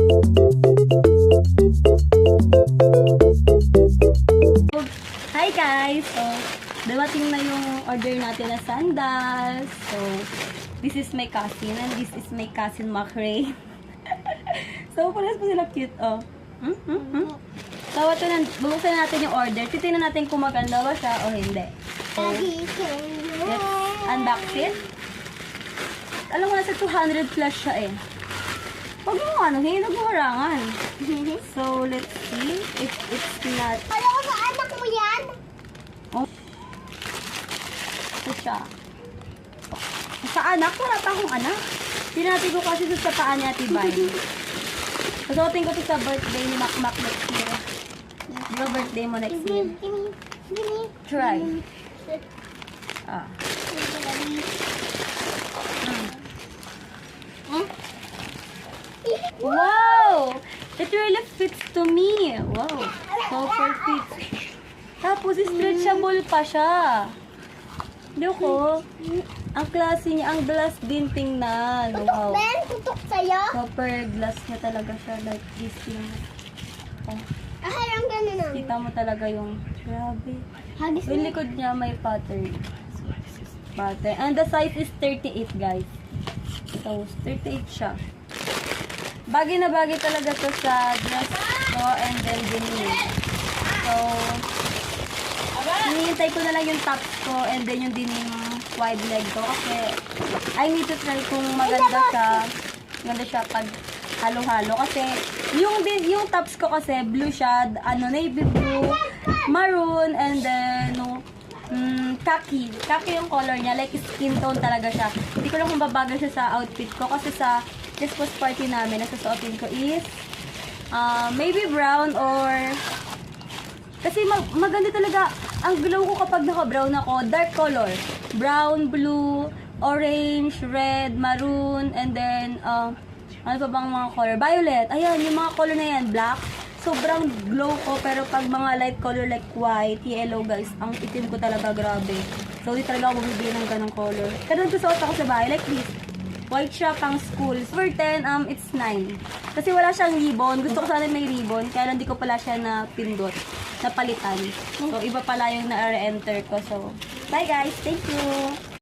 Hi guys! So, dumating na yung order natin na sandals. So, this is my cousin and this is my cousin McRae. So, parehas po sila cute, oh. So, ito na, bubuksan natin yung order. Titignan natin kung maganda ba siya o hindi. So, let's unbox it. Alam mo, nasa 200 plus siya eh. Huwag mo huwag mo harangan. So, let's see if it's not... Alam ko sa anak mo yan? Oh. Ito siya. Sa anak? Wala pa akong anak. Pinati ko kasi sa paa ni Ate Vine. Susuotin ko ito sa birthday ni Mac next year. Di ba birthday mo next year? Try. Ah. Wow! It really fits to me. Wow. Super fits. Tapos, stretchable pa siya. Loko. Ang klase niya, ang glass din tingnan. Wow. Ben, tutok sa'yo? Super glass niya talaga siya. Like this yung... Oh. Harang gano'n na. Kita mo talaga yung... Grabe. Hagis Yung likod niya may pattern. Pattern. And the size is 38, guys. So, 38 siya. Bagay na bagay talaga to sa dress ko and then denim. So, hinihintay ko na lang yung tops ko and then yung denim wide leg ko kasi I need to try kung maganda siya. Maganda siya pag halo-halo kasi yung tops ko kasi blue siya, navy blue, maroon and then khaki. Khaki yung color niya, like skin tone talaga siya. Hindi ko lang kung babagal siya sa outfit ko kasi sa Christmas party namin, nasusuotin ko is maybe brown or kasi maganda talaga ang glow ko kapag naka-brown ako. Dark color. Brown, blue, orange, red, maroon, and then ano pa bang mga color? Violet. Ayan, yung mga color na yan. Black. Sobrang glow ko pero pag mga light color like white, yellow guys, ang itim ko talaga grabe. So di talaga ako bumibili ng ganong color. Kaya doon susuot ako sa bahay like this. White siya pang school. For 10, it's 9. Kasi wala siyang ribbon. Gusto ko sana may ribbon. Kaya lang di ko pala siya na pindot. Napalitan. So, iba pala yung na-re-enter ko. So, bye guys. Thank you.